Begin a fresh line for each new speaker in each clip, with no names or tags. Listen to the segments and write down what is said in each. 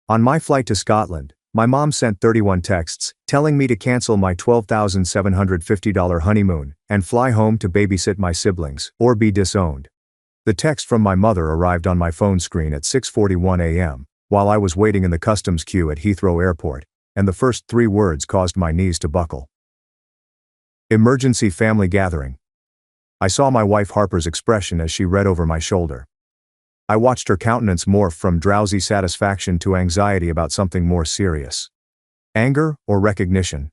On my flight to Scotland, my mom sent 31 texts telling me to cancel my $12,750 honeymoon and fly home to babysit my siblings or be disowned. The text from my mother arrived on my phone screen at 6:41 a.m. while I was waiting in the customs queue at Heathrow Airport, and the first 3 words caused my knees to buckle. Emergency family gathering. I saw my wife Harper's expression as she read over my shoulder. I watched her countenance morph from drowsy satisfaction to anxiety about something more serious. Anger or recognition?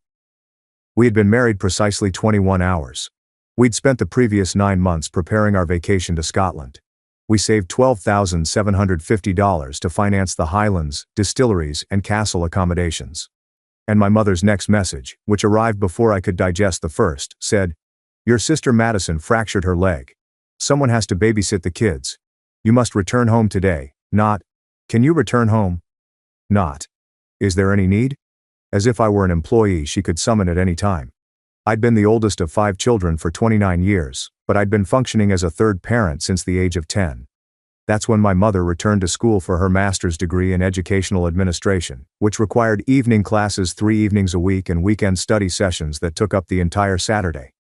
We had been married precisely 21 hours. We'd spent the previous 9 months preparing our vacation to Scotland. We saved $12,750 to finance the Highlands, distilleries, and castle accommodations. And my mother's next message, which arrived before I could digest the first, said, "Your sister Madison fractured her leg. Someone has to babysit the kids. You must return home today." Not, "Can you return home?" Not, "Is there any need?" As if I were an employee she could summon at any time. I'd been the oldest of 5 children for 29 years, but I'd been functioning as a third parent since the age of 10. That's when my mother returned to school for her master's degree in educational administration, which required evening classes 3 evenings a week and weekend study sessions that took up the entire Saturday.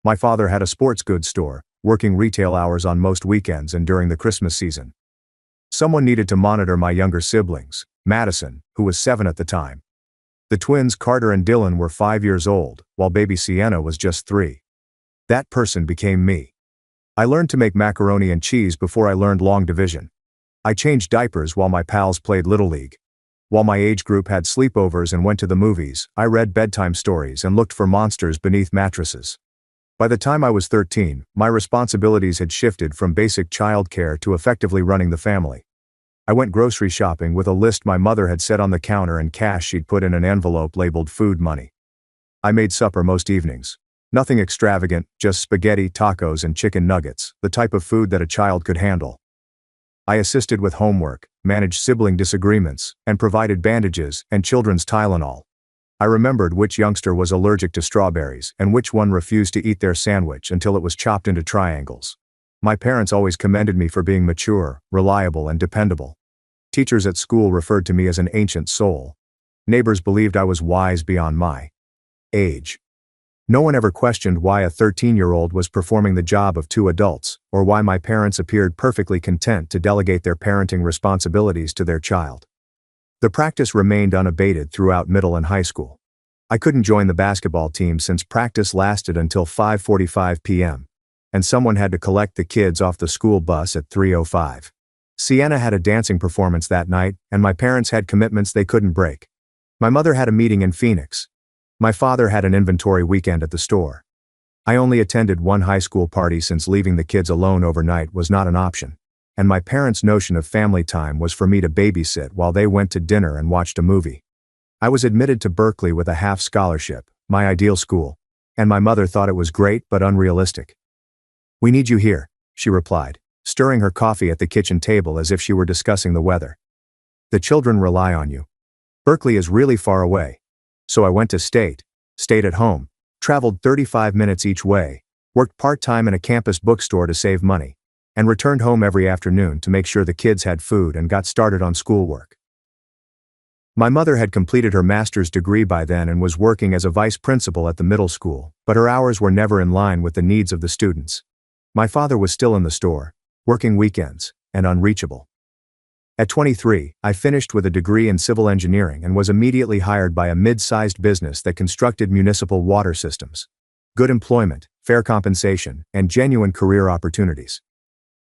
My father had a sports goods store, working retail hours on most weekends and during the Christmas season. Someone needed to monitor my younger siblings, Madison, who was 7 at the time. The twins Carter and Dylan were 5 years old, while baby Sienna was just 3. That person became me. I learned to make macaroni and cheese before I learned long division. I changed diapers while my pals played Little League. While my age group had sleepovers and went to the movies, I read bedtime stories and looked for monsters beneath mattresses. By the time I was 13, my responsibilities had shifted from basic childcare to effectively running the family. I went grocery shopping with a list my mother had set on the counter and cash she'd put in an envelope labeled food money. I made supper most evenings. Nothing extravagant, just spaghetti, tacos, and chicken nuggets, the type of food that a child could handle. I assisted with homework, managed sibling disagreements, and provided bandages and children's Tylenol. I remembered which youngster was allergic to strawberries and which one refused to eat their sandwich until it was chopped into triangles. My parents always commended me for being mature, reliable, and dependable. Teachers at school referred to me as an ancient soul. Neighbors believed I was wise beyond my age. No one ever questioned why a 13-year-old was performing the job of 2 adults, or why my parents appeared perfectly content to delegate their parenting responsibilities to their child. The practice remained unabated throughout middle and high school. I couldn't join the basketball team since practice lasted until 5:45 p.m., and someone had to collect the kids off the school bus at 3:05. Sienna had a dancing performance that night, and my parents had commitments they couldn't break. My mother had a meeting in Phoenix. My father had an inventory weekend at the store. I only attended one high school party since leaving the kids alone overnight was not an option, and my parents' notion of family time was for me to babysit while they went to dinner and watched a movie. I was admitted to Berkeley with a half scholarship, my ideal school, and my mother thought it was great but unrealistic. "We need you here," she replied, stirring her coffee at the kitchen table as if she were discussing the weather. "The children rely on you. Berkeley is really far away. So I went to stayed at home, traveled 35 minutes each way, worked part-time in a campus bookstore to save money, and returned home every afternoon to make sure the kids had food and got started on schoolwork." My mother had completed her master's degree by then and was working as a vice principal at the middle school, but her hours were never in line with the needs of the students. My father was still in the store, working weekends, and unreachable. At 23, I finished with a degree in civil engineering and was immediately hired by a mid-sized business that constructed municipal water systems. Good employment, fair compensation, and genuine career opportunities.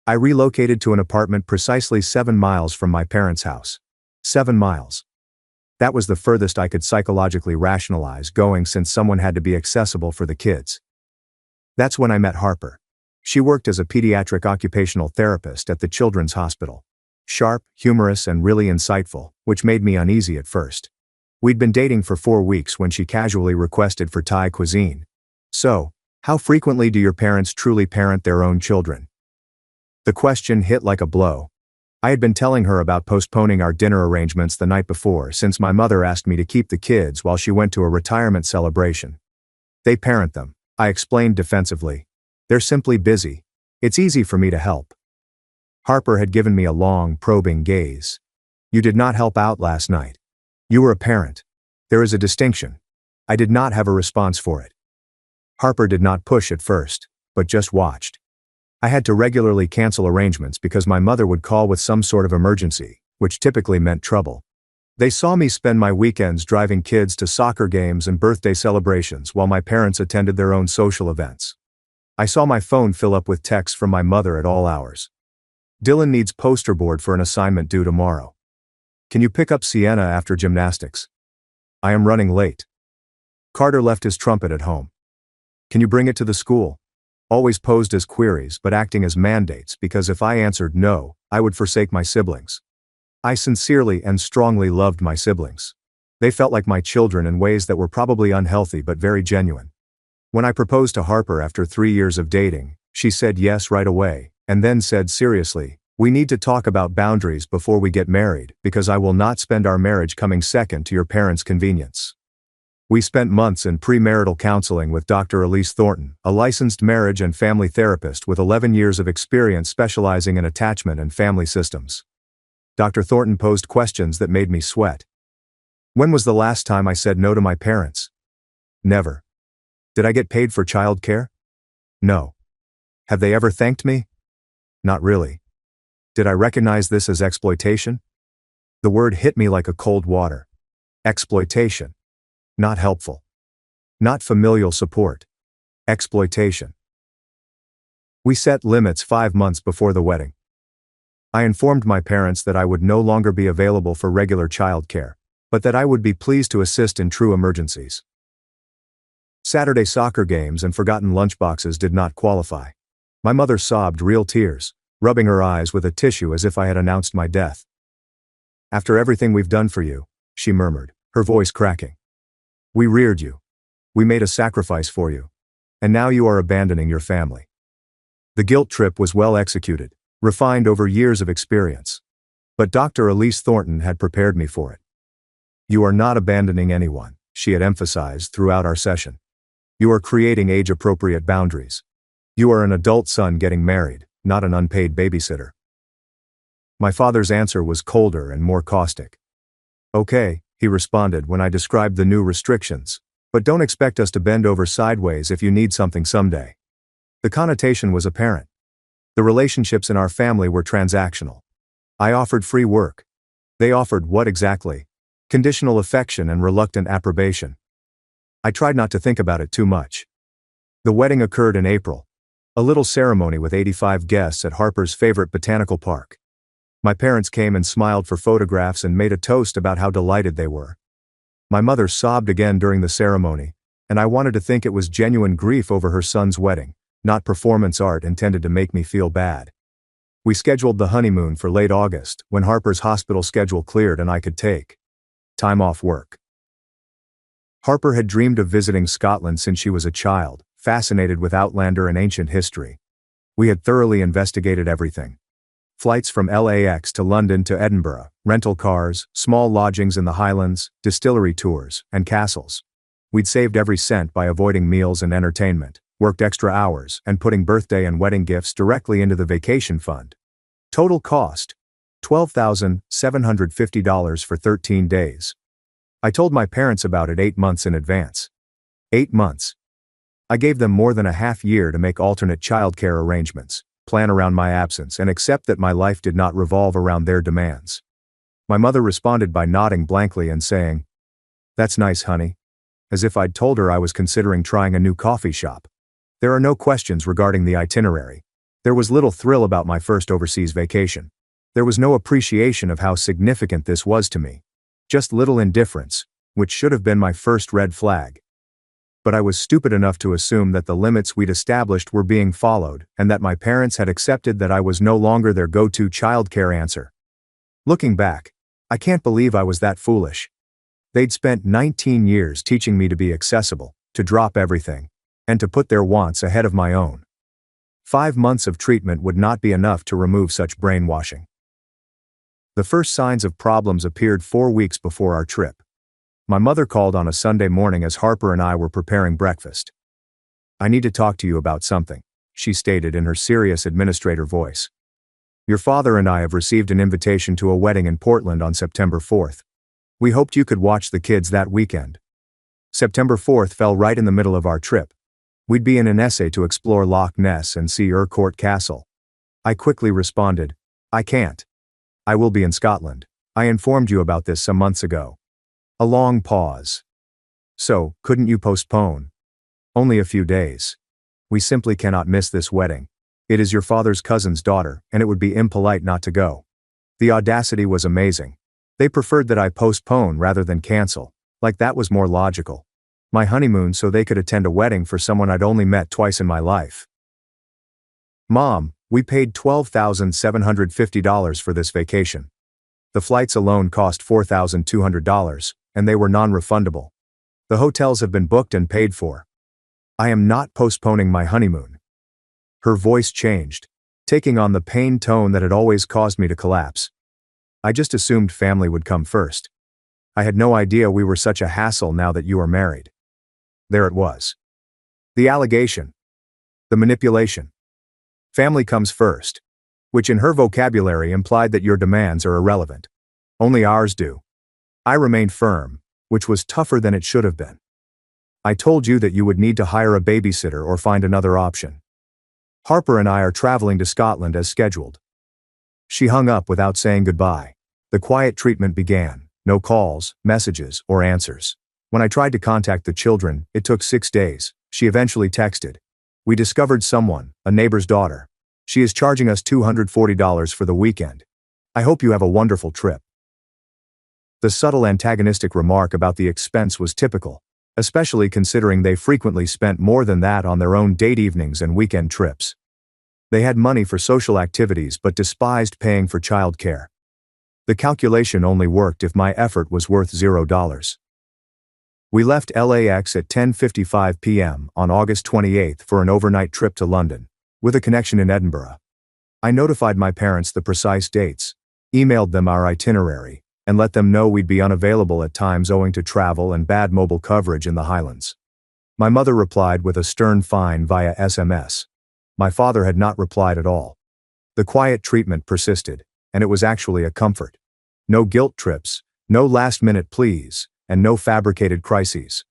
I relocated to an apartment precisely 7 miles from my parents' house. 7 miles. That was the furthest I could psychologically rationalize going since someone had to be accessible for the kids. That's when I met Harper. She worked as a pediatric occupational therapist at the Children's Hospital. Sharp, humorous, and really insightful, which made me uneasy at first. We'd been dating for 4 weeks when she casually requested for Thai cuisine. "So, how frequently do your parents truly parent their own children?" The question hit like a blow. I had been telling her about postponing our dinner arrangements the night before since my mother asked me to keep the kids while she went to a retirement celebration. "They parent them," I explained defensively. "They're simply busy. It's easy for me to help." Harper had given me a long, probing gaze. You did not help out last night. You were a parent. There is a distinction. I did not have a response for it. Harper did not push at first, but just watched. I had to regularly cancel arrangements because my mother would call with some sort of emergency, which typically meant trouble. They saw me spend my weekends driving kids to soccer games and birthday celebrations while my parents attended their own social events. I saw my phone fill up with texts from my mother at all hours. Dylan needs poster board for an assignment due tomorrow. Can you pick up Sienna after gymnastics? I am running late. Carter left his trumpet at home. Can you bring it to the school? Always posed as queries but acting as mandates because if I answered no, I would forsake my siblings. I sincerely and strongly loved my siblings. They felt like my children in ways that were probably unhealthy but very genuine. When I proposed to Harper after 3 years of dating, she said yes right away, and then said seriously, "We need to talk about boundaries before we get married because I will not spend our marriage coming second to your parents' convenience." We spent months in premarital counseling with Dr. Elise Thornton, a licensed marriage and family therapist with 11 years of experience specializing in attachment and family systems. Dr. Thornton posed questions that made me sweat. When was the last time I said no to my parents? Never. Did I get paid for childcare? No. Have they ever thanked me? Not really. Did I recognize this as exploitation? The word hit me like a cold water. Exploitation. Not helpful. Not familial support. Exploitation. We set limits 5 months before the wedding. I informed my parents that I would no longer be available for regular childcare, but that I would be pleased to assist in true emergencies. Saturday soccer games and forgotten lunchboxes did not qualify. My mother sobbed real tears, rubbing her eyes with a tissue as if I had announced my death. "After everything we've done for you," she murmured, her voice cracking. "We reared you. We made a sacrifice for you. And now you are abandoning your family." The guilt trip was well executed, refined over years of experience. But Dr. Elise Thornton had prepared me for it. "You are not abandoning anyone," she had emphasized throughout our session. "You are creating age-appropriate boundaries. You are an adult son getting married, not an unpaid babysitter." My father's answer was colder and more caustic. "Okay," he responded when I described the new restrictions, "but don't expect us to bend over sideways if you need something someday." The connotation was apparent. The relationships in our family were transactional. I offered free work. They offered what exactly? Conditional affection and reluctant approbation. I tried not to think about it too much. The wedding occurred in April. A little ceremony with 85 guests at Harper's favorite botanical park. My parents came and smiled for photographs and made a toast about how delighted they were. My mother sobbed again during the ceremony, and I wanted to think it was genuine grief over her son's wedding, not performance art intended to make me feel bad. We scheduled the honeymoon for late August, when Harper's hospital schedule cleared and I could take time off work. Harper had dreamed of visiting Scotland since she was a child, fascinated with Outlander and ancient history. We had thoroughly investigated everything. Flights from LAX to London to Edinburgh, rental cars, small lodgings in the Highlands, distillery tours, and castles. We'd saved every cent by avoiding meals and entertainment, worked extra hours, and putting birthday and wedding gifts directly into the vacation fund. Total cost: $12,750 for 13 days. I told my parents about it 8 months in advance. 8 months. I gave them more than a half year to make alternate childcare arrangements, plan around my absence, and accept that my life did not revolve around their demands. My mother responded by nodding blankly and saying, "That's nice, honey," as if I'd told her I was considering trying a new coffee shop. There are no questions regarding the itinerary. There was little thrill about my first overseas vacation. There was no appreciation of how significant this was to me. Just little indifference, which should have been my first red flag. But I was stupid enough to assume that the limits we'd established were being followed, and that my parents had accepted that I was no longer their go-to childcare answer. Looking back, I can't believe I was that foolish. They'd spent 19 years teaching me to be accessible, to drop everything, and to put their wants ahead of my own. 5 months of treatment would not be enough to remove such brainwashing. The first signs of problems appeared 4 weeks before our trip. My mother called on a Sunday morning as Harper and I were preparing breakfast. "I need to talk to you about something," she stated in her serious administrator voice. Your father and I have received an invitation to a wedding in Portland on September 4th. We hoped you could watch the kids that weekend. September 4th fell right in the middle of our trip. We'd be in an essay to explore Loch Ness and see Court Castle. I quickly responded, I can't. I will be in Scotland. I informed you about this some months ago. A long pause. So, couldn't you postpone? Only a few days. We simply cannot miss this wedding. It is your father's cousin's daughter, and it would be impolite not to go. The audacity was amazing. They preferred that I postpone rather than cancel, like that was more logical. My honeymoon so they could attend a wedding for someone I'd only met twice in my life. Mom, we paid $12,750 for this vacation. The flights alone cost $4,200, and they were non-refundable. The hotels have been booked and paid for. I am not postponing my honeymoon. Her voice changed, taking on the pain tone that had always caused me to collapse. I just assumed family would come first. I had no idea we were such a hassle now that you are married. There it was. The allegation. The manipulation. Family comes first, which in her vocabulary implied that your demands are irrelevant. Only ours do. I remained firm, which was tougher than it should have been. I told you that you would need to hire a babysitter or find another option. Harper and I are traveling to Scotland as scheduled. She hung up without saying goodbye. The quiet treatment began. No calls, messages, or answers. When I tried to contact the children, it took 6 days. She eventually texted. We discovered someone, a neighbor's daughter. She is charging us $240 for the weekend. I hope you have a wonderful trip. The subtle antagonistic remark about the expense was typical, especially considering they frequently spent more than that on their own date evenings and weekend trips. They had money for social activities but despised paying for childcare. The calculation only worked if my effort was worth $0. We left LAX at 10:55 p.m. on August 28th for an overnight trip to London, with a connection in Edinburgh. I notified my parents the precise dates, emailed them our itinerary, and let them know we'd be unavailable at times owing to travel and bad mobile coverage in the Highlands. My mother replied with a stern fine via SMS. My father had not replied at all. The quiet treatment persisted, and it was actually a comfort. No guilt trips, no last-minute pleas, and no fabricated crises.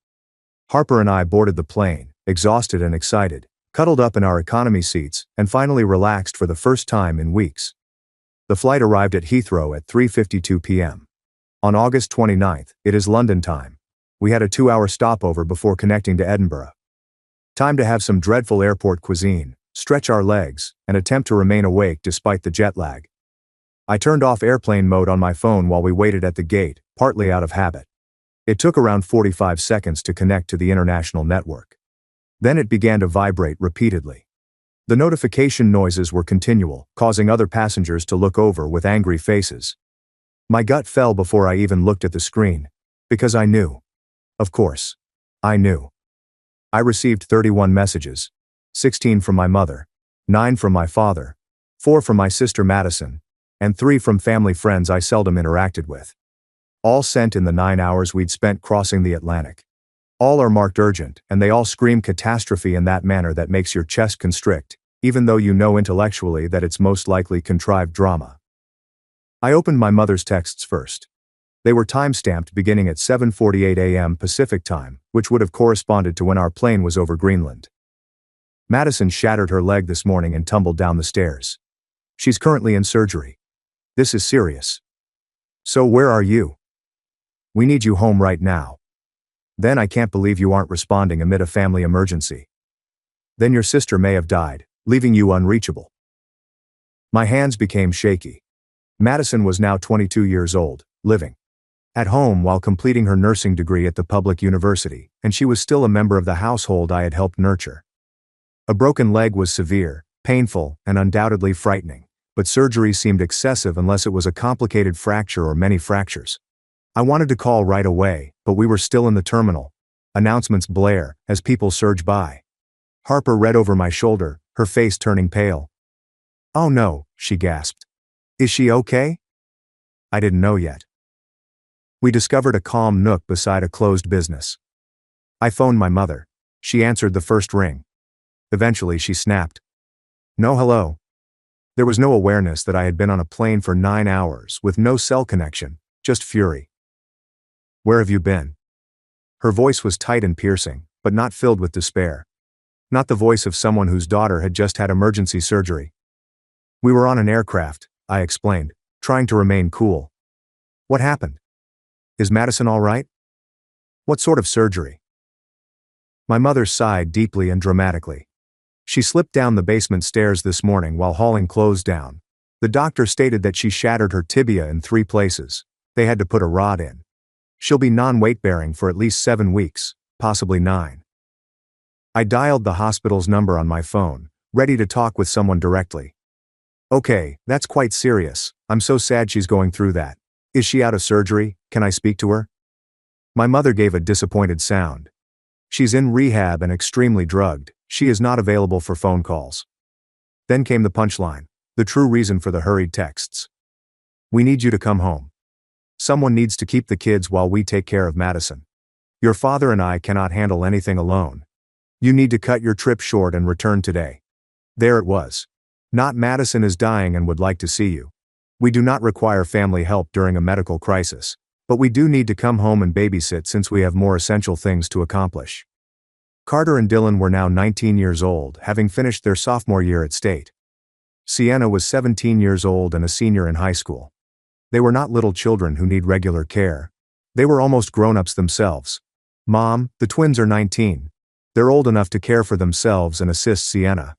Harper and I boarded the plane, exhausted and excited, cuddled up in our economy seats, and finally relaxed for the first time in weeks. The flight arrived at Heathrow at 3:52 p.m. On August 29th, it is London time. We had a 2-hour stopover before connecting to Edinburgh. Time to have some dreadful airport cuisine, stretch our legs, and attempt to remain awake despite the jet lag. I turned off airplane mode on my phone while we waited at the gate, partly out of habit. It took around 45 seconds to connect to the international network. Then it began to vibrate repeatedly. The notification noises were continual, causing other passengers to look over with angry faces. My gut fell before I even looked at the screen, because I knew. Of course, I knew. I received 31 messages, 16 from my mother, 9 from my father, 4 from my sister Madison, and 3 from family friends I seldom interacted with. All sent in the 9 hours we'd spent crossing the Atlantic. All are marked urgent, and they all scream catastrophe in that manner that makes your chest constrict, even though you know intellectually that it's most likely contrived drama. I opened my mother's texts first. They were time-stamped beginning at 7:48 a.m. Pacific time, which would have corresponded to when our plane was over Greenland. Madison shattered her leg this morning and tumbled down the stairs. She's currently in surgery. This is serious. So where are you? We need you home right now. Then I can't believe you aren't responding amid a family emergency. Then your sister may have died, leaving you unreachable. My hands became shaky. Madison was now 22 years old, living at home while completing her nursing degree at the public university, and she was still a member of the household I had helped nurture. A broken leg was severe, painful, and undoubtedly frightening, but surgery seemed excessive unless it was a complicated fracture or many fractures. I wanted to call right away, but we were still in the terminal. Announcements blare as people surge by. Harper read over my shoulder, her face turning pale. "Oh no," she gasped. "Is she okay?" I didn't know yet. We discovered a calm nook beside a closed business. I phoned my mother. She answered the first ring. Eventually she snapped. "No hello." There was no awareness that I had been on a plane for 9 hours with no cell connection, just fury. Where have you been? Her voice was tight and piercing, but not filled with despair. Not the voice of someone whose daughter had just had emergency surgery. We were on an aircraft, I explained, trying to remain cool. What happened? Is Madison all right? What sort of surgery? My mother sighed deeply and dramatically. She slipped down the basement stairs this morning while hauling clothes down. The doctor stated that she shattered her tibia in 3 places. They had to put a rod in. She'll be non-weight-bearing for at least 7 weeks, possibly 9. I dialed the hospital's number on my phone, ready to talk with someone directly. Okay, that's quite serious. I'm so sad she's going through that. Is she out of surgery? Can I speak to her? My mother gave a disappointed sound. She's in rehab and extremely drugged. She is not available for phone calls. Then came the punchline, the true reason for the hurried texts. We need you to come home. Someone needs to keep the kids while we take care of Madison. Your father and I cannot handle anything alone. You need to cut your trip short and return today. There it was. Not Madison is dying and would like to see you. We do not require family help during a medical crisis, but we do need to come home and babysit since we have more essential things to accomplish. Carter and Dylan were now 19 years old, having finished their sophomore year at State. Sienna was 17 years old and a senior in high school. They were not little children who need regular care. They were almost grown-ups themselves. Mom, the twins are 19. They're old enough to care for themselves and assist Sienna.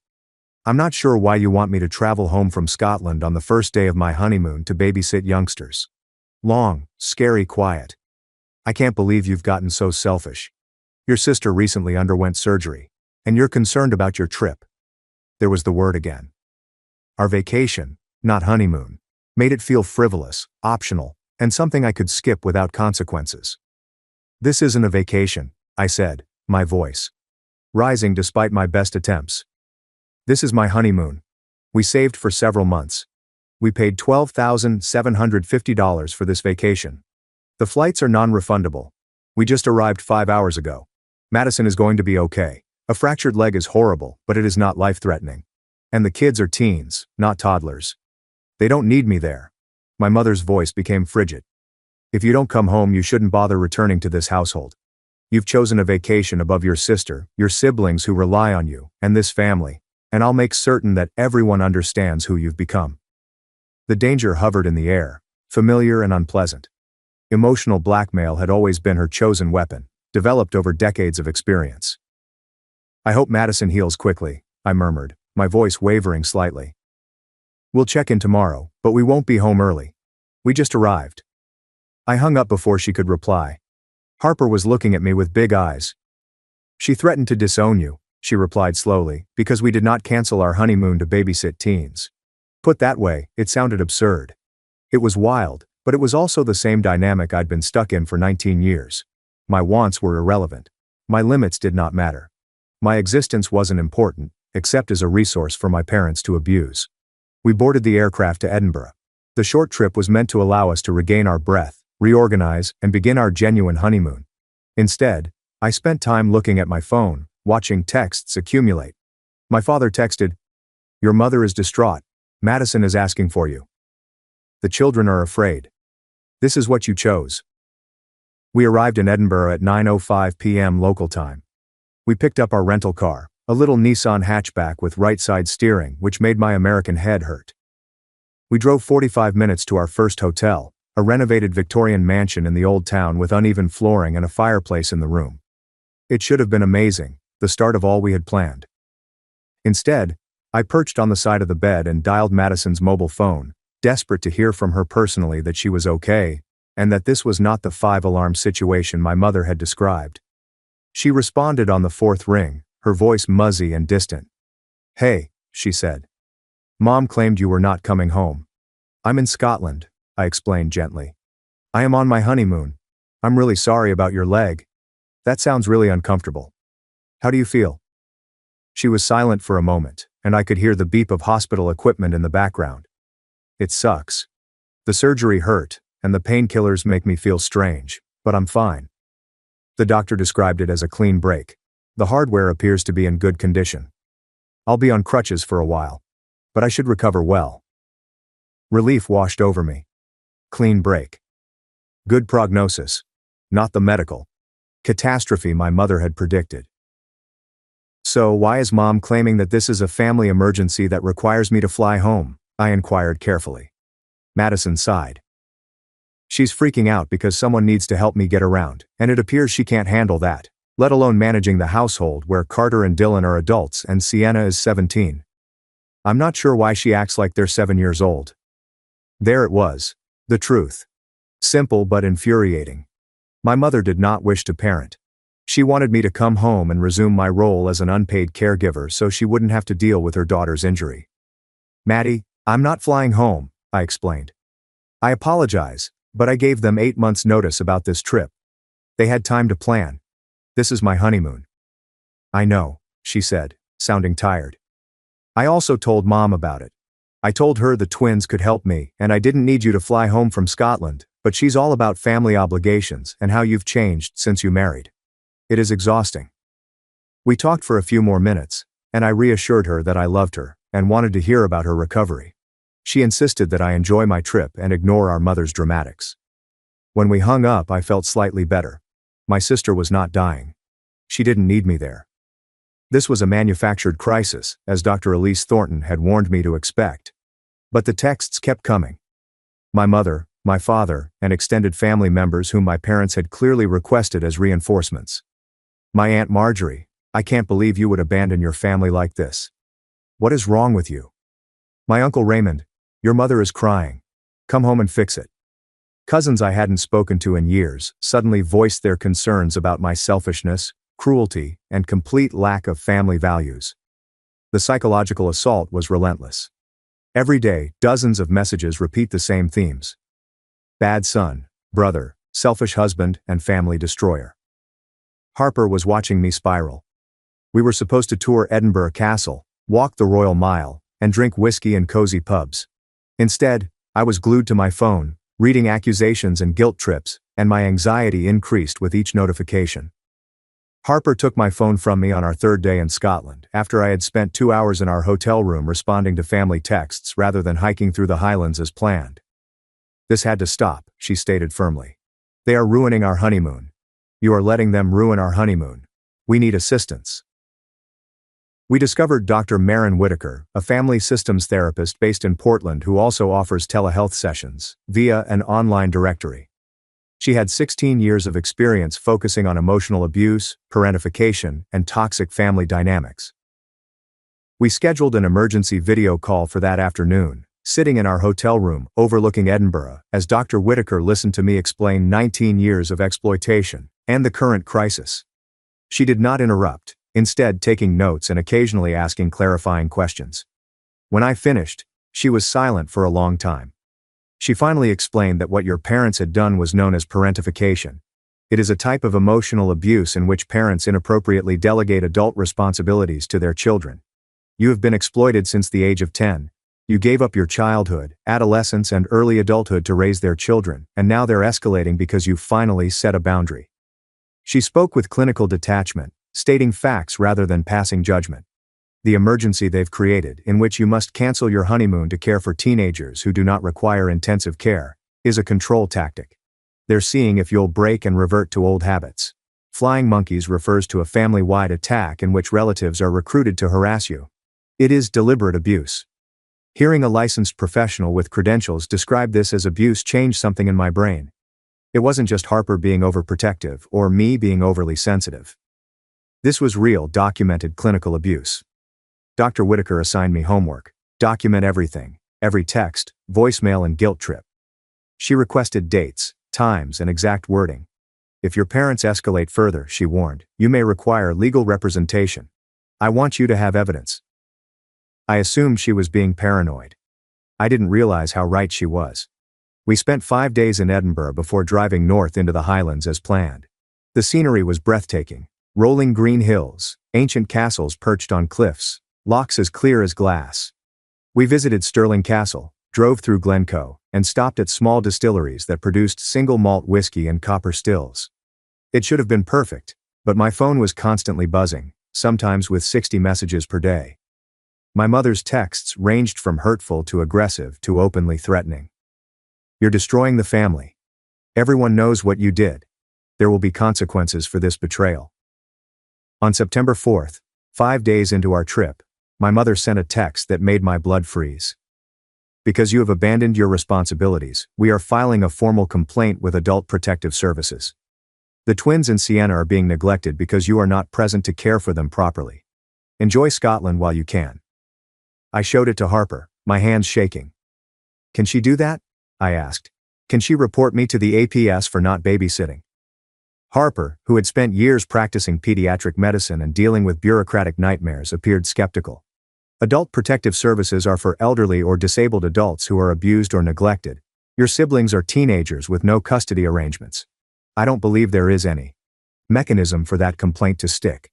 I'm not sure why you want me to travel home from Scotland on the first day of my honeymoon to babysit youngsters. Long, scary quiet. I can't believe you've gotten so selfish. Your sister recently underwent surgery, and you're concerned about your trip. There was the word again. Our vacation, not honeymoon, made it feel frivolous, optional, and something I could skip without consequences. This isn't a vacation, I said, my voice rising despite my best attempts. This is my honeymoon. We saved for several months. We paid $12,750 for this vacation. The flights are non-refundable. We just arrived 5 hours ago. Madison is going to be okay. A fractured leg is horrible, but it is not life-threatening. And the kids are teens, not toddlers. They don't need me there. My mother's voice became frigid. If you don't come home, you shouldn't bother returning to this household. You've chosen a vacation above your sister, your siblings who rely on you, and this family, and I'll make certain that everyone understands who you've become. The danger hovered in the air, familiar and unpleasant. Emotional blackmail had always been her chosen weapon, developed over decades of experience. I hope Madison heals quickly, I murmured, my voice wavering slightly. We'll check in tomorrow, but we won't be home early. We just arrived. I hung up before she could reply. Harper was looking at me with big eyes. She threatened to disown you, she replied slowly, because we did not cancel our honeymoon to babysit teens. Put that way, it sounded absurd. It was wild, but it was also the same dynamic I'd been stuck in for 19 years. My wants were irrelevant. My limits did not matter. My existence wasn't important, except as a resource for my parents to abuse. We boarded the aircraft to Edinburgh. The short trip was meant to allow us to regain our breath, reorganize, and begin our genuine honeymoon. Instead, I spent time looking at my phone, watching texts accumulate. My father texted, "Your mother is distraught. Madison is asking for you. The children are afraid. This is what you chose." We arrived in Edinburgh at 9:05 p.m. local time. We picked up our rental car, a little Nissan hatchback with right-side steering, which made my American head hurt. We drove 45 minutes to our first hotel, a renovated Victorian mansion in the old town with uneven flooring and a fireplace in the room. It should have been amazing, the start of all we had planned. Instead, I perched on the side of the bed and dialed Madison's mobile phone, desperate to hear from her personally that she was okay, and that this was not the 5-alarm situation my mother had described. She responded on the 4th ring, her voice muzzy and distant. "Hey," she said. "Mom claimed you were not coming home." "I'm in Scotland," I explained gently. "I am on my honeymoon. I'm really sorry about your leg. That sounds really uncomfortable. How do you feel?" She was silent for a moment, and I could hear the beep of hospital equipment in the background. "It sucks. The surgery hurt, and the painkillers make me feel strange, but I'm fine." The doctor described it as a clean break. The hardware appears to be in good condition. "I'll be on crutches for a while. but I should recover well. Relief washed over me. Clean break. Good prognosis. Not the medical catastrophe my mother had predicted. So why is Mom claiming that this is a family emergency that requires me to fly home? I inquired carefully. Madison sighed. She's freaking out because someone needs to help me get around, and it appears she can't handle that, let alone managing the household where Carter and Dylan are adults and Sienna is 17. I'm not sure why she acts like they're 7 years old. There it was. The truth. Simple but infuriating. My mother did not wish to parent. She wanted me to come home and resume my role as an unpaid caregiver so she wouldn't have to deal with her daughter's injury. Maddie, I'm not flying home, I explained. I apologize, but I gave them 8 months' notice about this trip. They had time to plan. This is my honeymoon. I know, she said, sounding tired. I also told Mom about it. I told her the twins could help me and I didn't need you to fly home from Scotland, but she's all about family obligations and how you've changed since you married. It is exhausting. We talked for a few more minutes, and I reassured her that I loved her and wanted to hear about her recovery. She insisted that I enjoy my trip and ignore our mother's dramatics. When we hung up, I felt slightly better. My sister was not dying. She didn't need me there. This was a manufactured crisis, as Dr. Elise Thornton had warned me to expect. But the texts kept coming. My mother, my father, and extended family members whom my parents had clearly requested as reinforcements. My Aunt Marjorie, I can't believe you would abandon your family like this. What is wrong with you? My Uncle Raymond, your mother is crying. Come home and fix it. Cousins I hadn't spoken to in years suddenly voiced their concerns about my selfishness, cruelty, and complete lack of family values. The psychological assault was relentless. Every day, dozens of messages repeat the same themes. Bad son, brother, selfish husband, and family destroyer. Harper was watching me spiral. We were supposed to tour Edinburgh Castle, walk the Royal Mile, and drink whiskey in cozy pubs. Instead, I was glued to my phone, reading accusations and guilt trips, and my anxiety increased with each notification. Harper took my phone from me on our third day in Scotland, after I had spent 2 hours in our hotel room responding to family texts rather than hiking through the Highlands as planned. This had to stop, she stated firmly. They are ruining our honeymoon. You are letting them ruin our honeymoon. We need assistance. We discovered Dr. Maren Whitaker, a family systems therapist based in Portland who also offers telehealth sessions, via an online directory. She had 16 years of experience focusing on emotional abuse, parentification, and toxic family dynamics. We scheduled an emergency video call for that afternoon, sitting in our hotel room overlooking Edinburgh, as Dr. Whitaker listened to me explain 19 years of exploitation and the current crisis. She did not interrupt, instead taking notes and occasionally asking clarifying questions. When I finished, she was silent for a long time. She finally explained that what your parents had done was known as parentification. It is a type of emotional abuse in which parents inappropriately delegate adult responsibilities to their children. You have been exploited since the age of 10. You gave up your childhood, adolescence, and early adulthood to raise their children, and now they're escalating because you finally set a boundary. She spoke with clinical detachment, stating facts rather than passing judgment. The emergency they've created, in which you must cancel your honeymoon to care for teenagers who do not require intensive care, is a control tactic. They're seeing if you'll break and revert to old habits. Flying monkeys refers to a family-wide attack in which relatives are recruited to harass you. It is deliberate abuse. Hearing a licensed professional with credentials describe this as abuse changed something in my brain. It wasn't just Harper being overprotective or me being overly sensitive. This was real, documented clinical abuse. Dr. Whitaker assigned me homework: document everything, every text, voicemail, and guilt trip. She requested dates, times, and exact wording. If your parents escalate further, she warned, you may require legal representation. I want you to have evidence. I assumed she was being paranoid. I didn't realize how right she was. We spent 5 days in Edinburgh before driving north into the Highlands as planned. The scenery was breathtaking: rolling green hills, ancient castles perched on cliffs, locks as clear as glass. We visited Stirling Castle, drove through Glencoe, and stopped at small distilleries that produced single malt whiskey and copper stills. It should have been perfect, but my phone was constantly buzzing, sometimes with 60 messages per day. My mother's texts ranged from hurtful to aggressive to openly threatening. You're destroying the family. Everyone knows what you did. There will be consequences for this betrayal. On September 4th, 5 days into our trip, my mother sent a text that made my blood freeze. Because you have abandoned your responsibilities, we are filing a formal complaint with Adult Protective Services. The twins and Sienna are being neglected because you are not present to care for them properly. Enjoy Scotland while you can. I showed it to Harper, my hands shaking. Can she do that? I asked. Can she report me to the APS for not babysitting? Harper, who had spent years practicing pediatric medicine and dealing with bureaucratic nightmares, appeared skeptical. Adult Protective Services are for elderly or disabled adults who are abused or neglected. Your siblings are teenagers with no custody arrangements. I don't believe there is any mechanism for that complaint to stick.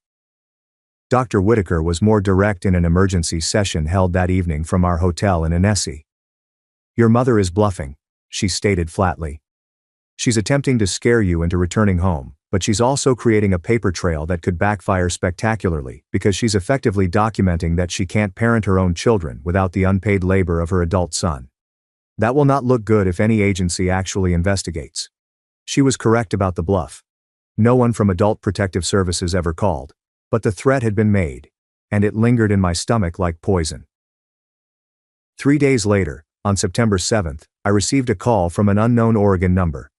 Dr. Whitaker was more direct in an emergency session held that evening from our hotel in Annecy. Your mother is bluffing, she stated flatly. She's attempting to scare you into returning home, but she's also creating a paper trail that could backfire spectacularly because she's effectively documenting that she can't parent her own children without the unpaid labor of her adult son. That will not look good if any agency actually investigates. She was correct about the bluff. No one from Adult Protective Services ever called, but the threat had been made, and it lingered in my stomach like poison. 3 days later, on September 7th, I received a call from an unknown Oregon number.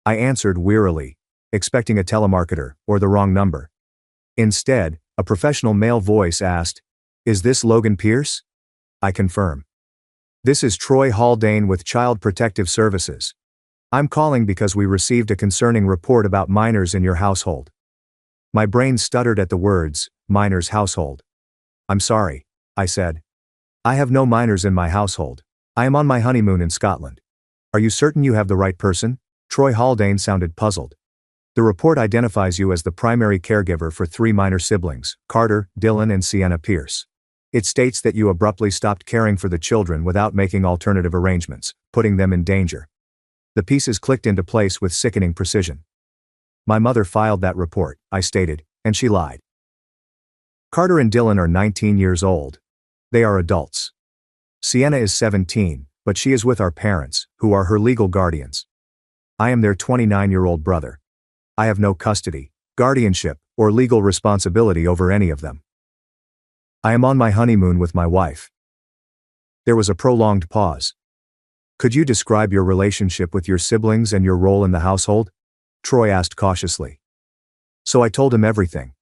I answered wearily, expecting a telemarketer or the wrong number. Instead, a professional male voice asked, "Is this Logan Pierce?" I confirm. "This is Troy Haldane with Child Protective Services. I'm calling because we received a concerning report about minors in your household." My brain stuttered at the words, "minors household." "I'm sorry," I said. "I have no minors in my household. I am on my honeymoon in Scotland." "Are you certain you have the right person?" Troy Haldane sounded puzzled. "The report identifies you as the primary caregiver for 3 minor siblings, Carter, Dylan and Sienna Pierce. It states that you abruptly stopped caring for the children without making alternative arrangements, putting them in danger." The pieces clicked into place with sickening precision. "My mother filed that report," I stated, "and she lied. Carter and Dylan are 19 years old. They are adults. Sienna is 17, but she is with our parents, who are her legal guardians. I am their 29-year-old brother. I have no custody, guardianship, or legal responsibility over any of them. I am on my honeymoon with my wife." There was a prolonged pause. "Could you describe your relationship with your siblings and your role in the household?" Troy asked cautiously. So I told him everything.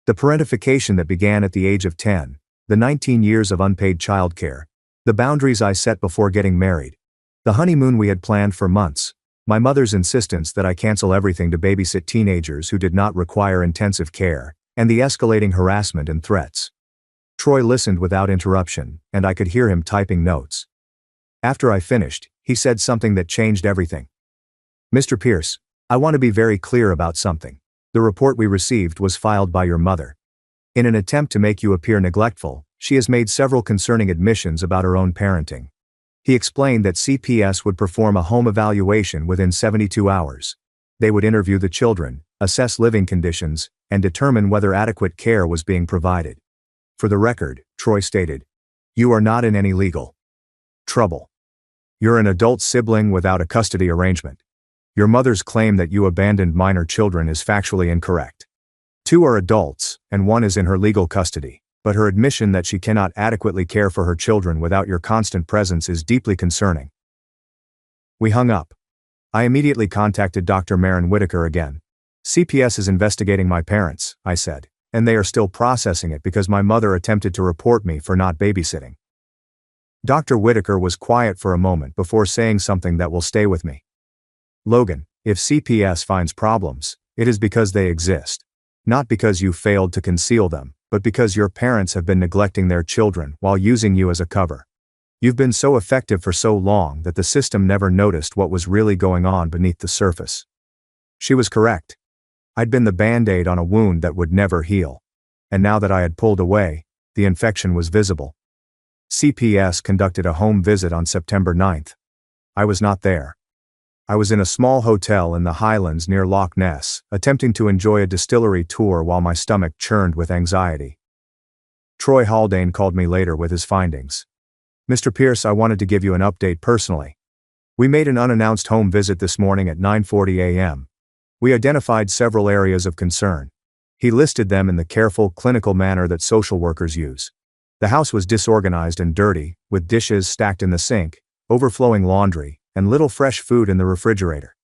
The parentification that began at the age of 10, the 19 years of unpaid childcare, the boundaries I set before getting married, the honeymoon we had planned for months, my mother's insistence that I cancel everything to babysit teenagers who did not require intensive care, and the escalating harassment and threats. Troy listened without interruption, and I could hear him typing notes. After I finished, he said something that changed everything. "Mr. Pierce, I want to be very clear about something. The report we received was filed by your mother. In an attempt to make you appear neglectful, she has made several concerning admissions about her own parenting." He explained that CPS would perform a home evaluation within 72 hours. They would interview the children, assess living conditions, and determine whether adequate care was being provided. "For the record," Troy stated, "you are not in any legal trouble. You're an adult sibling without a custody arrangement. Your mother's claim that you abandoned minor children is factually incorrect. 2 are adults, and 1 is in her legal custody, but her admission that she cannot adequately care for her children without your constant presence is deeply concerning." We hung up. I immediately contacted Dr. Maren Whitaker again. "CPS is investigating my parents," I said, "and they are still processing it because my mother attempted to report me for not babysitting." Dr. Whitaker was quiet for a moment before saying something that will stay with me. "Logan, if CPS finds problems, it is because they exist. Not because you failed to conceal them, but because your parents have been neglecting their children while using you as a cover. You've been so effective for so long that the system never noticed what was really going on beneath the surface." She was correct. I'd been the Band-Aid on a wound that would never heal. And now that I had pulled away, the infection was visible. CPS conducted a home visit on September 9th. I was not there. I was in a small hotel in the Highlands near Loch Ness, attempting to enjoy a distillery tour while my stomach churned with anxiety. Troy Haldane called me later with his findings. "Mr. Pierce, I wanted to give you an update personally. We made an unannounced home visit this morning at 9:40 a.m. We identified several areas of concern. He listed them in the careful, clinical manner that social workers use. The house was disorganized and dirty, with dishes stacked in the sink, overflowing laundry, and little fresh food in the refrigerator."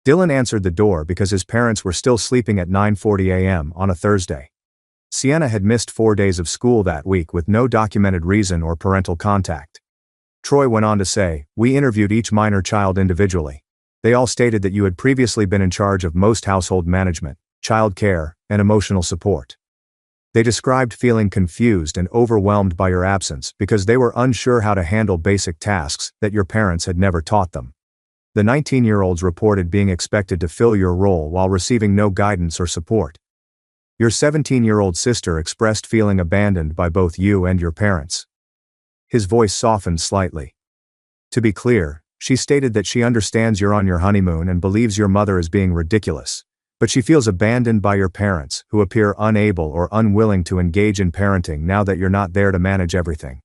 Dylan answered the door because his parents were still sleeping at 9:40 a.m. on a Thursday. Sienna had missed 4 days of school that week with no documented reason or parental contact. Troy went on to say, "We interviewed each minor child individually. They all stated that you had previously been in charge of most household management, child care, and emotional support. They described feeling confused and overwhelmed by your absence because they were unsure how to handle basic tasks that your parents had never taught them. The 19-year-olds reported being expected to fill your role while receiving no guidance or support. Your 17-year-old sister expressed feeling abandoned by both you and your parents." His voice softened slightly. "To be clear, she stated that she understands you're on your honeymoon and believes your mother is being ridiculous, but she feels abandoned by your parents, who appear unable or unwilling to engage in parenting now that you're not there to manage everything."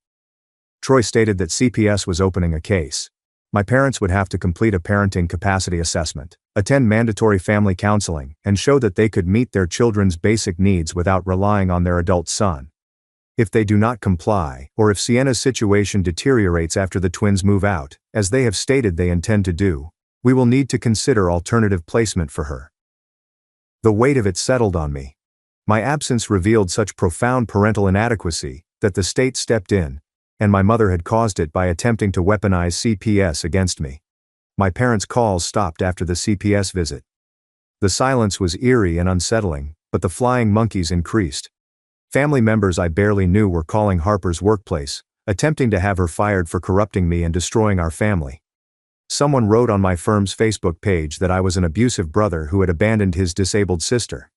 Troy stated that CPS was opening a case. "My parents would have to complete a parenting capacity assessment, attend mandatory family counseling, and show that they could meet their children's basic needs without relying on their adult son. If they do not comply, or if Sienna's situation deteriorates after the twins move out, as they have stated they intend to do, we will need to consider alternative placement for her." The weight of it settled on me. My absence revealed such profound parental inadequacy that the state stepped in, and my mother had caused it by attempting to weaponize CPS against me. My parents' calls stopped after the CPS visit. The silence was eerie and unsettling, but the flying monkeys increased. Family members I barely knew were calling Harper's workplace, attempting to have her fired for corrupting me and destroying our family. Someone wrote on my firm's Facebook page that I was an abusive brother who had abandoned his disabled sister.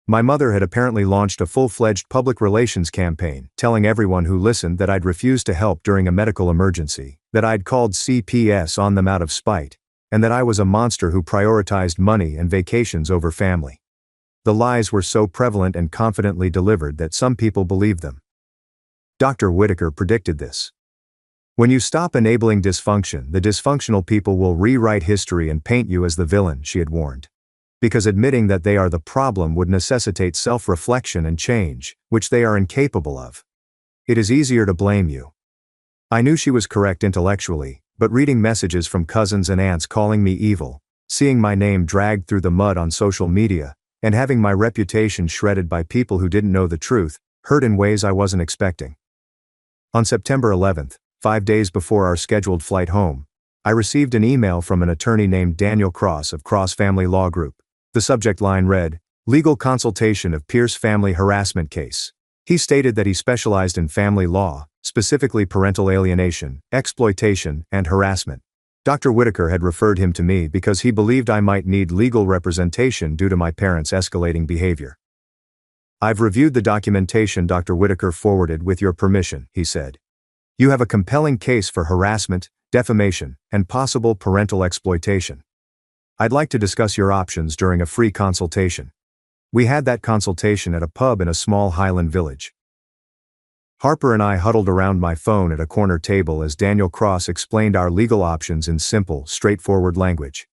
My mother had apparently launched a full-fledged public relations campaign, telling everyone who listened that I'd refused to help during a medical emergency, that I'd called CPS on them out of spite, and that I was a monster who prioritized money and vacations over family. The lies were so prevalent and confidently delivered that some people believed them. Dr. Whitaker predicted this. "When you stop enabling dysfunction, the dysfunctional people will rewrite history and paint you as the villain," she had warned. Because admitting that they are the problem would necessitate self-reflection and change, which they are incapable of. It is easier to blame you. I knew she was correct intellectually, but reading messages from cousins and aunts calling me evil, seeing my name dragged through the mud on social media, and having my reputation shredded by people who didn't know the truth, hurt in ways I wasn't expecting. On September 11th, 5 days before our scheduled flight home, I received an email from an attorney named Daniel Cross of Cross Family Law Group. The subject line read, "Legal consultation of Pierce family harassment case." He stated that he specialized in family law, specifically parental alienation, exploitation, and harassment. Dr. Whitaker had referred him to me because he believed I might need legal representation due to my parents' escalating behavior. "I've reviewed the documentation Dr. Whitaker forwarded with your permission," he said. "You have a compelling case for harassment, defamation, and possible parental exploitation. I'd like to discuss your options during a free consultation." We had that consultation at a pub in a small Highland village. Harper and I huddled around my phone at a corner table as Daniel Cross explained our legal options in simple, straightforward language.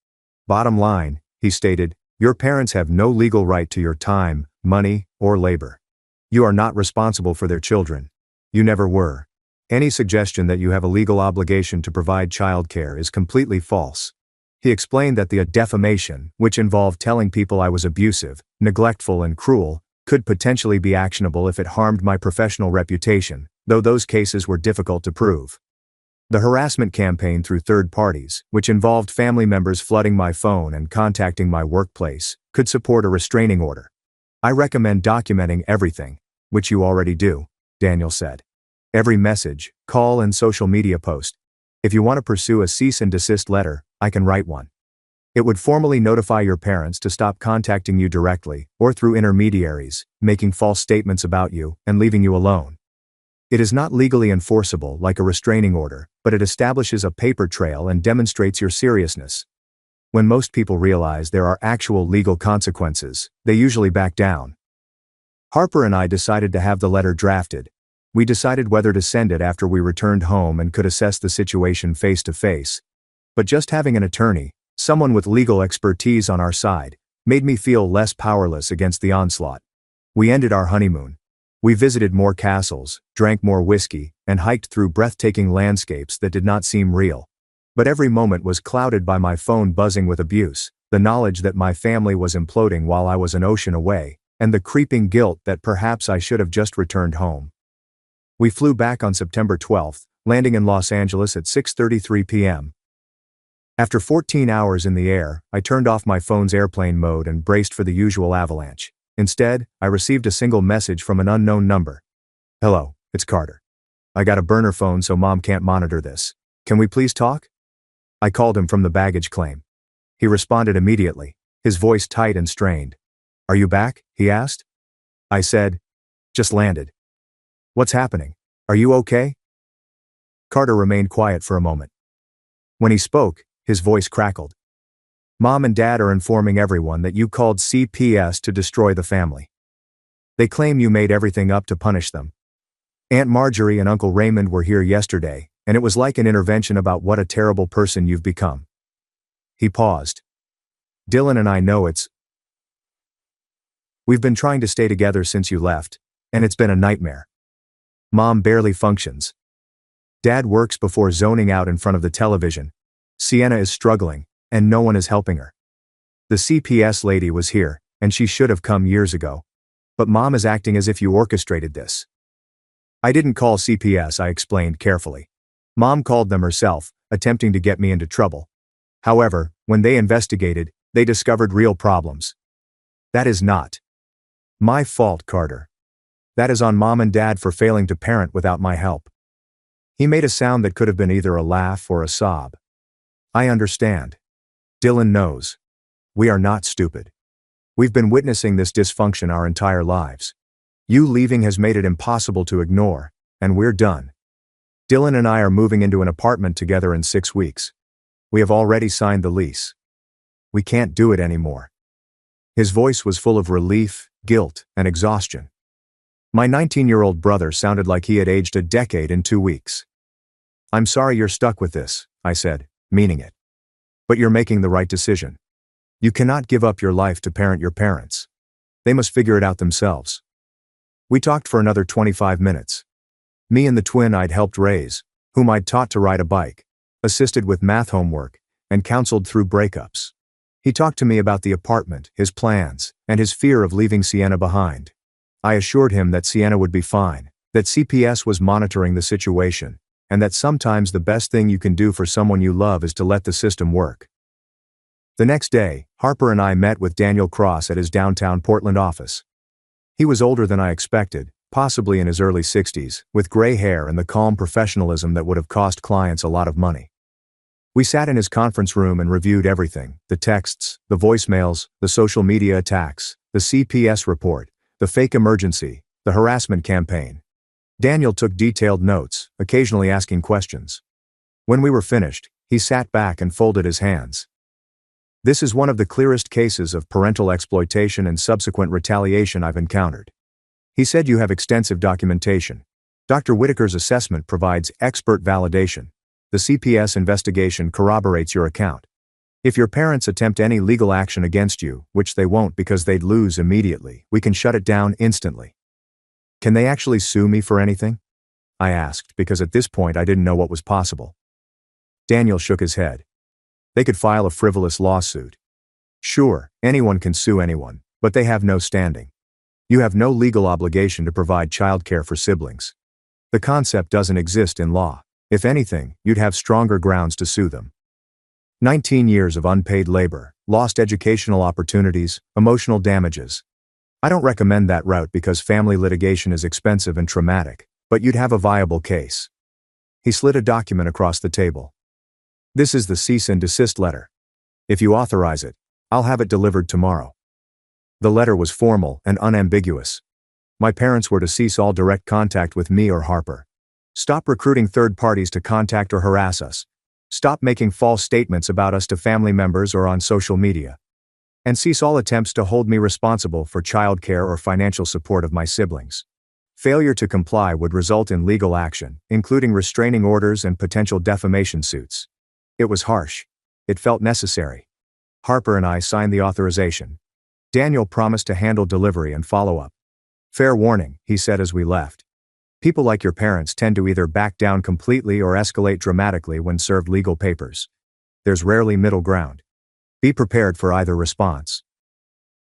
"Bottom line," he stated, "your parents have no legal right to your time, money, or labor. You are not responsible for their children. You never were. Any suggestion that you have a legal obligation to provide childcare is completely false." He explained that the defamation, which involved telling people I was abusive, neglectful, and cruel, could potentially be actionable if it harmed my professional reputation, though those cases were difficult to prove. The harassment campaign through third parties, which involved family members flooding my phone and contacting my workplace, could support a restraining order. "I recommend documenting everything, which you already do," Daniel said. "Every message, call, and social media post. If you want to pursue a cease and desist letter, I can write one. It would formally notify your parents to stop contacting you directly, or through intermediaries, making false statements about you, and leaving you alone. It is not legally enforceable like a restraining order, but it establishes a paper trail and demonstrates your seriousness. When most people realize there are actual legal consequences, they usually back down." Harper and I decided to have the letter drafted, We decided whether to send it after we returned home and could assess the situation face to face. But just having an attorney, someone with legal expertise on our side, made me feel less powerless against the onslaught. We ended our honeymoon. We visited more castles, drank more whiskey, and hiked through breathtaking landscapes that did not seem real. But every moment was clouded by my phone buzzing with abuse, the knowledge that my family was imploding while I was an ocean away, and the creeping guilt that perhaps I should have just returned home. We flew back on September 12th, landing in Los Angeles at 6:33 p.m. After 14 hours in the air, I turned off my phone's airplane mode and braced for the usual avalanche. Instead, I received a single message from an unknown number. "Hello, it's Carter. I got a burner phone so Mom can't monitor this. Can we please talk?" I called him from the baggage claim. He responded immediately, his voice tight and strained. "Are you back?" he asked. I said, "Just landed." "What's happening? Are you okay?" Carter remained quiet for a moment. When he spoke, his voice crackled. "Mom and Dad are informing everyone that you called CPS to destroy the family. They claim you made everything up to punish them. Aunt Marjorie and Uncle Raymond were here yesterday, and it was like an intervention about what a terrible person you've become." He paused. "Dylan and I know we've been trying to stay together since you left, and it's been a nightmare. Mom barely functions. Dad works before zoning out in front of the television. Sienna is struggling, and no one is helping her. The CPS lady was here, and she should have come years ago. But Mom is acting as if you orchestrated this." "I didn't call CPS," I explained carefully. "Mom called them herself, attempting to get me into trouble. However, when they investigated, they discovered real problems. That is not my fault, Carter. That is on Mom and Dad for failing to parent without my help." He made a sound that could have been either a laugh or a sob. "I understand. Dylan knows. We are not stupid. We've been witnessing this dysfunction our entire lives. You leaving has made it impossible to ignore, and we're done. Dylan and I are moving into an apartment together in 6 weeks. We have already signed the lease. We can't do it anymore." His voice was full of relief, guilt, and exhaustion. My 19-year-old brother sounded like he had aged a decade in 2 weeks. "I'm sorry you're stuck with this," I said, meaning it. "But you're making the right decision. You cannot give up your life to parent your parents. They must figure it out themselves." We talked for another 25 minutes. Me and the twin I'd helped raise, whom I'd taught to ride a bike, assisted with math homework, and counseled through breakups. He talked to me about the apartment, his plans, and his fear of leaving Sienna behind. I assured him that Sienna would be fine, that CPS was monitoring the situation, and that sometimes the best thing you can do for someone you love is to let the system work. The next day, Harper and I met with Daniel Cross at his downtown Portland office. He was older than I expected, possibly in his early 60s, with gray hair and the calm professionalism that would have cost clients a lot of money. We sat in his conference room and reviewed everything: the texts, the voicemails, the social media attacks, the CPS report, the fake emergency, the harassment campaign. Daniel took detailed notes, occasionally asking questions. When we were finished, he sat back and folded his hands. "This is one of the clearest cases of parental exploitation and subsequent retaliation I've encountered." He said, "You have extensive documentation. Dr. Whitaker's assessment provides expert validation. The CPS investigation corroborates your account. If your parents attempt any legal action against you, which they won't because they'd lose immediately, we can shut it down instantly." "Can they actually sue me for anything?" I asked, because at this point I didn't know what was possible. Daniel shook his head. "They could file a frivolous lawsuit. Sure, anyone can sue anyone, but they have no standing. You have no legal obligation to provide childcare for siblings. The concept doesn't exist in law. If anything, you'd have stronger grounds to sue them. 19 years of unpaid labor, lost educational opportunities, emotional damages. I don't recommend that route because family litigation is expensive and traumatic, but you'd have a viable case." He slid a document across the table. "This is the cease and desist letter. If you authorize it, I'll have it delivered tomorrow." The letter was formal and unambiguous. My parents were to cease all direct contact with me or Harper. Stop recruiting third parties to contact or harass us. Stop making false statements about us to family members or on social media. And cease all attempts to hold me responsible for childcare or financial support of my siblings. Failure to comply would result in legal action, including restraining orders and potential defamation suits. It was harsh. It felt necessary. Harper and I signed the authorization. Daniel promised to handle delivery and follow-up. Fair warning, he said as we left. People like your parents tend to either back down completely or escalate dramatically when served legal papers. There's rarely middle ground. Be prepared for either response.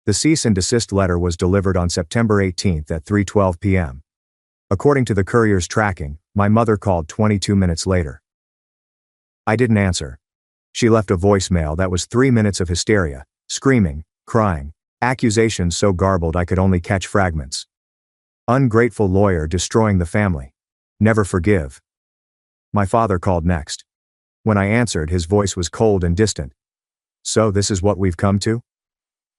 The cease and desist letter was delivered on September 18 at 3:12 p.m. According to the courier's tracking, my mother called 22 minutes later. I didn't answer. She left a voicemail that was 3 minutes of hysteria, screaming, crying, accusations so garbled I could only catch fragments. Ungrateful lawyer destroying the family. Never forgive. My father called next. When I answered, his voice was cold and distant. So this is what we've come to?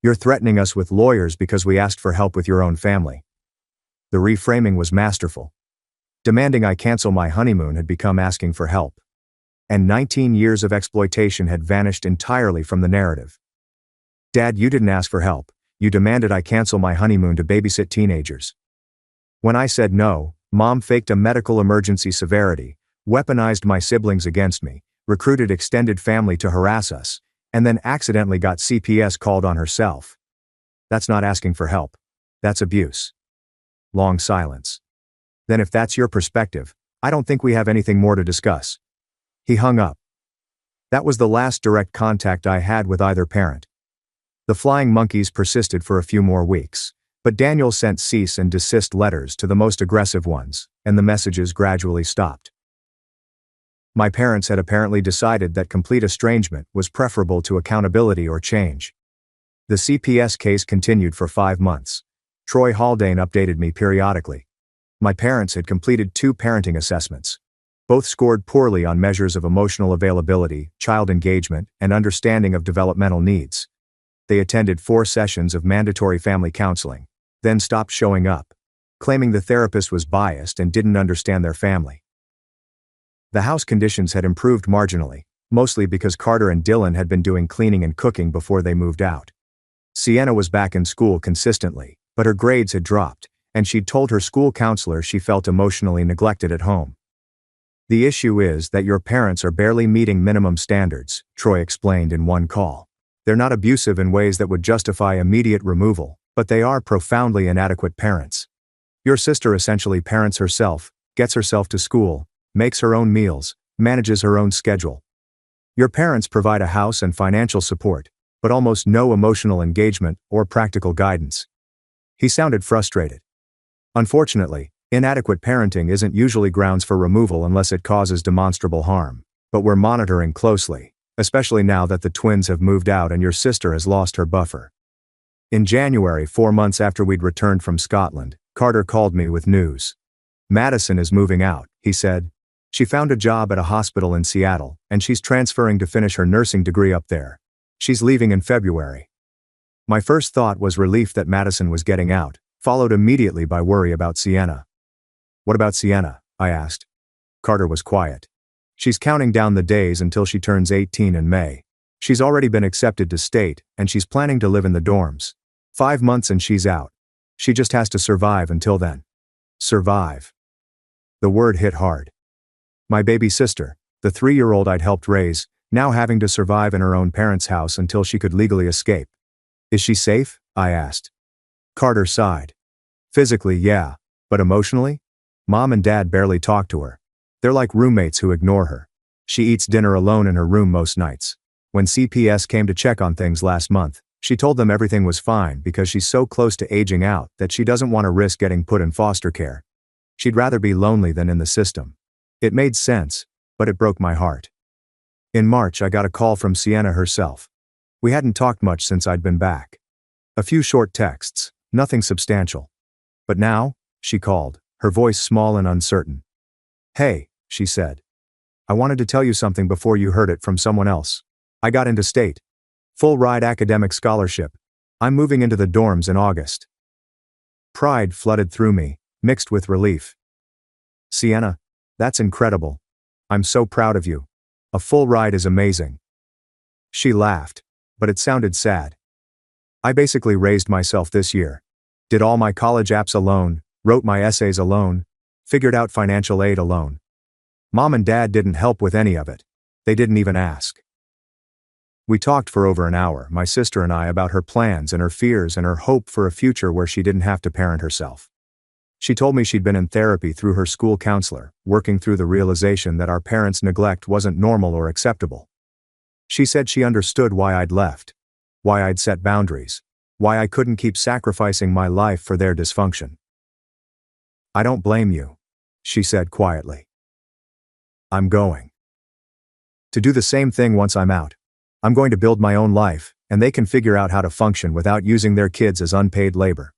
You're threatening us with lawyers because we asked for help with your own family. The reframing was masterful. Demanding I cancel my honeymoon had become asking for help. And 19 years of exploitation had vanished entirely from the narrative. Dad, you didn't ask for help. You demanded I cancel my honeymoon to babysit teenagers. When I said no, Mom faked a medical emergency severity, weaponized my siblings against me, recruited extended family to harass us, and then accidentally got CPS called on herself. That's not asking for help. That's abuse. Long silence. Then if that's your perspective, I don't think we have anything more to discuss. He hung up. That was the last direct contact I had with either parent. The flying monkeys persisted for a few more weeks, but Daniel sent cease and desist letters to the most aggressive ones, and the messages gradually stopped. My parents had apparently decided that complete estrangement was preferable to accountability or change. The CPS case continued for 5 months. Troy Haldane updated me periodically. My parents had completed 2 parenting assessments. Both scored poorly on measures of emotional availability, child engagement, and understanding of developmental needs. They attended 4 sessions of mandatory family counseling, then stopped showing up, claiming the therapist was biased and didn't understand their family. The house conditions had improved marginally, mostly because Carter and Dylan had been doing cleaning and cooking before they moved out. Sienna was back in school consistently, but her grades had dropped, and she'd told her school counselor she felt emotionally neglected at home. The issue is that your parents are barely meeting minimum standards, Troy explained in one call. They're not abusive in ways that would justify immediate removal, but they are profoundly inadequate parents. Your sister essentially parents herself, gets herself to school, makes her own meals, manages her own schedule. Your parents provide a house and financial support, but almost no emotional engagement or practical guidance. He sounded frustrated. Unfortunately, inadequate parenting isn't usually grounds for removal unless it causes demonstrable harm, but we're monitoring closely, especially now that the twins have moved out and your sister has lost her buffer. In January, 4 months after we'd returned from Scotland, Carter called me with news. Madison is moving out, he said. She found a job at a hospital in Seattle, and she's transferring to finish her nursing degree up there. She's leaving in February. My first thought was relief that Madison was getting out, followed immediately by worry about Sienna. What about Sienna? I asked. Carter was quiet. She's counting down the days until she turns 18 in May. She's already been accepted to state, and she's planning to live in the dorms. 5 months and she's out. She just has to survive until then. Survive. The word hit hard. My baby sister, the 3-year-old I'd helped raise, now having to survive in her own parents' house until she could legally escape. Is she safe? I asked. Carter sighed. Physically, yeah, but emotionally? Mom and Dad barely talk to her. They're like roommates who ignore her. She eats dinner alone in her room most nights. When CPS came to check on things last month, she told them everything was fine because she's so close to aging out that she doesn't want to risk getting put in foster care. She'd rather be lonely than in the system. It made sense, but it broke my heart. In March, I got a call from Sienna herself. We hadn't talked much since I'd been back. A few short texts, nothing substantial. But now, she called, her voice small and uncertain. Hey, she said. I wanted to tell you something before you heard it from someone else. I got into state. Full-ride academic scholarship. I'm moving into the dorms in August. Pride flooded through me, mixed with relief. Sienna, that's incredible. I'm so proud of you. A full ride is amazing. She laughed, but it sounded sad. I basically raised myself this year. Did all my college apps alone, Wrote my essays alone. Figured out financial aid alone. Mom and Dad didn't help with any of it. They didn't even ask. We talked for over an hour, my sister and I, about her plans and her fears and her hope for a future where she didn't have to parent herself. She told me she'd been in therapy through her school counselor, working through the realization that our parents' neglect wasn't normal or acceptable. She said she understood why I'd left, why I'd set boundaries, why I couldn't keep sacrificing my life for their dysfunction. I don't blame you, she said quietly. I'm going to do the same thing once I'm out. I'm going to build my own life, and they can figure out how to function without using their kids as unpaid labor.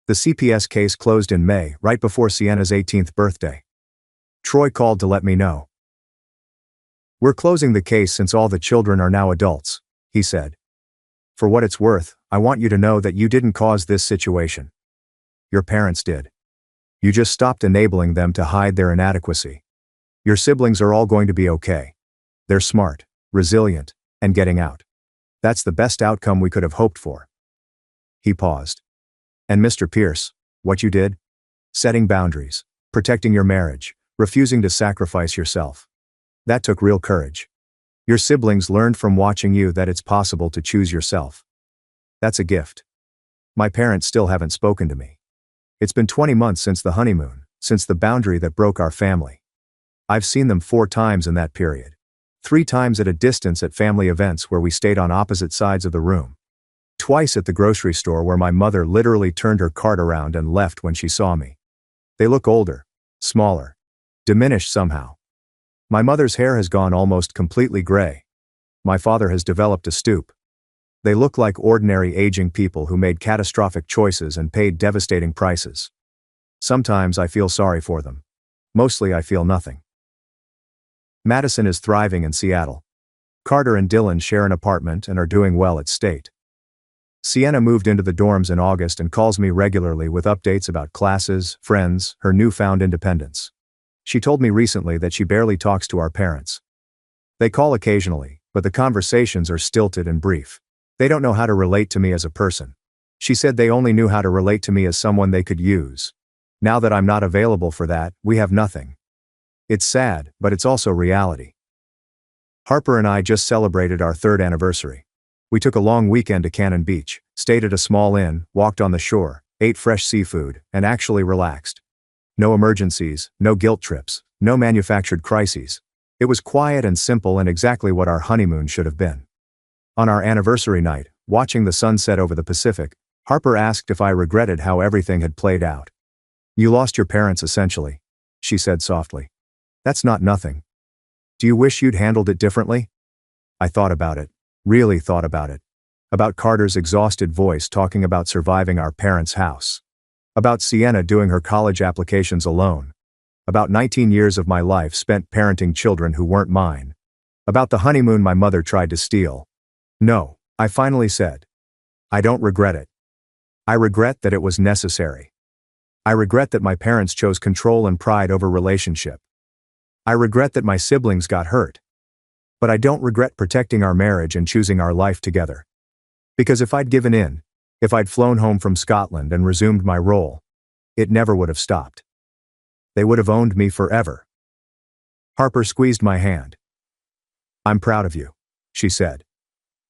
The CPS case closed in May, right before Sienna's 18th birthday. Troy called to let me know. We're closing the case since all the children are now adults, he said. For what it's worth, I want you to know that you didn't cause this situation. Your parents did. You just stopped enabling them to hide their inadequacy. Your siblings are all going to be okay. They're smart, resilient, and getting out. That's the best outcome we could have hoped for. He paused. And Mr. Pierce, what you did? Setting boundaries, protecting your marriage, refusing to sacrifice yourself. That took real courage. Your siblings learned from watching you that it's possible to choose yourself. That's a gift. My parents still haven't spoken to me. It's been 20 months since the honeymoon, since the boundary that broke our family. I've seen them 4 times in that period. 3 times at a distance at family events where we stayed on opposite sides of the room. Twice at the grocery store where my mother literally turned her cart around and left when she saw me. They look older, smaller, diminished somehow. My mother's hair has gone almost completely gray. My father has developed a stoop. They look like ordinary aging people who made catastrophic choices and paid devastating prices. Sometimes I feel sorry for them. Mostly I feel nothing. Madison is thriving in Seattle. Carter and Dylan share an apartment and are doing well at State. Sienna moved into the dorms in August and calls me regularly with updates about classes, friends, her newfound independence. She told me recently that she barely talks to our parents. They call occasionally, but the conversations are stilted and brief. They don't know how to relate to me as a person. She said they only knew how to relate to me as someone they could use. Now that I'm not available for that, we have nothing. It's sad, but it's also reality. Harper and I just celebrated our 3rd anniversary. We took a long weekend to Cannon Beach, stayed at a small inn, walked on the shore, ate fresh seafood, and actually relaxed. No emergencies, no guilt trips, no manufactured crises. It was quiet and simple and exactly what our honeymoon should have been. On our anniversary night, watching the sunset over the Pacific, Harper asked if I regretted how everything had played out. You lost your parents essentially, she said softly. That's not nothing. Do you wish you'd handled it differently? I thought about it. Really thought about it. About Carter's exhausted voice talking about surviving our parents' house. About Sienna doing her college applications alone. About 19 years of my life spent parenting children who weren't mine. About the honeymoon my mother tried to steal. No, I finally said. I don't regret it. I regret that it was necessary. I regret that my parents chose control and pride over relationship. I regret that my siblings got hurt. But I don't regret protecting our marriage and choosing our life together. Because if I'd given in, if I'd flown home from Scotland and resumed my role, it never would have stopped. They would have owned me forever. Harper squeezed my hand. I'm proud of you, she said.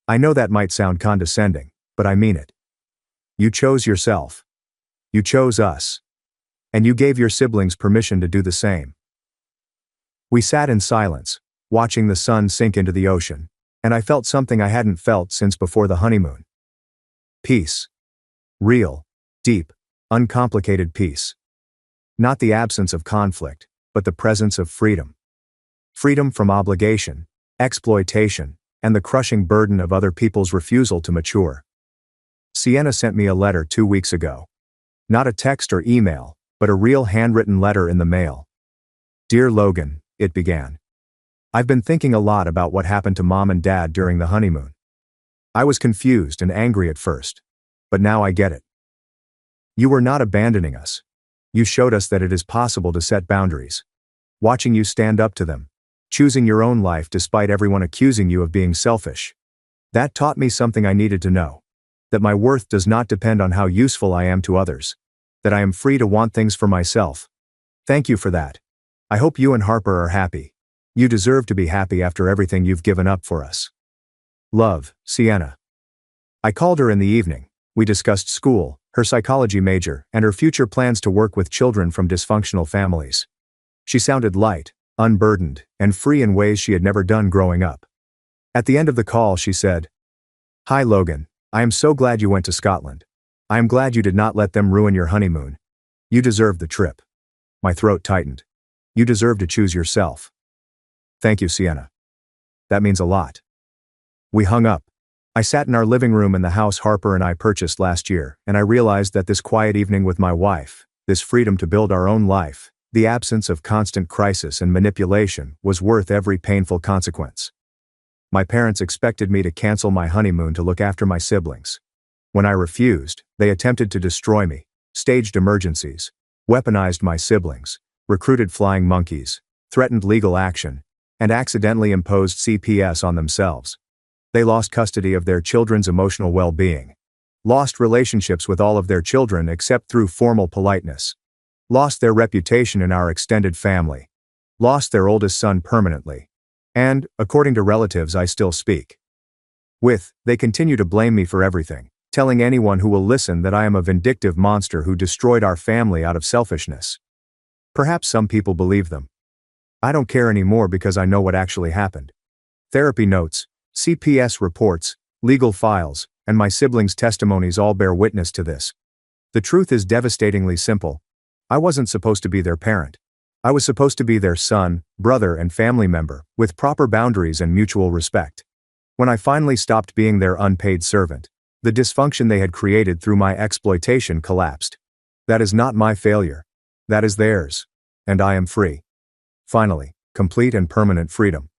I know that might sound condescending, but I mean it. You chose yourself. You chose us. And you gave your siblings permission to do the same. We sat in silence, watching the sun sink into the ocean, and I felt something I hadn't felt since before the honeymoon. Peace. Real, deep, uncomplicated peace. Not the absence of conflict, but the presence of freedom. Freedom from obligation, exploitation, and the crushing burden of other people's refusal to mature. Sienna sent me a letter 2 weeks ago. Not a text or email, but a real handwritten letter in the mail. Dear Logan, it began. I've been thinking a lot about what happened to Mom and Dad during the honeymoon. I was confused and angry at first, but now I get it. You were not abandoning us. You showed us that it is possible to set boundaries. Watching you stand up to them, choosing your own life despite everyone accusing you of being selfish. That taught me something I needed to know. That my worth does not depend on how useful I am to others. that I am free to want things for myself. Thank you for that. I hope you and Harper are happy. You deserve to be happy after everything you've given up for us. Love, Sienna. I called her in the evening. We discussed school, her psychology major, and her future plans to work with children from dysfunctional families. She sounded light, unburdened, and free in ways she had never done growing up. At the end of the call, she said, "Hi Logan, I am so glad you went to Scotland. I am glad you did not let them ruin your honeymoon. You deserved the trip." My throat tightened. You deserve to choose yourself. Thank you, Sienna. That means a lot. We hung up. I sat in our living room in the house Harper and I purchased last year, and I realized that this quiet evening with my wife, this freedom to build our own life, the absence of constant crisis and manipulation, was worth every painful consequence. My parents expected me to cancel my honeymoon to look after my siblings. When I refused, they attempted to destroy me, staged emergencies, weaponized my siblings, recruited flying monkeys, threatened legal action, and accidentally imposed CPS on themselves. They lost custody of their children's emotional well-being, lost relationships with all of their children except through formal politeness, lost their reputation in our extended family, lost their oldest son permanently, and, according to relatives I still speak with, they continue to blame me for everything, telling anyone who will listen that I am a vindictive monster who destroyed our family out of selfishness. Perhaps some people believe them. I don't care anymore because I know what actually happened. Therapy notes, CPS reports, legal files, and my siblings' testimonies all bear witness to this. The truth is devastatingly simple. I wasn't supposed to be their parent. I was supposed to be their son, brother, and family member, with proper boundaries and mutual respect. When I finally stopped being their unpaid servant, the dysfunction they had created through my exploitation collapsed. That is not my failure. That is theirs. And I am free. Finally, complete and permanent freedom.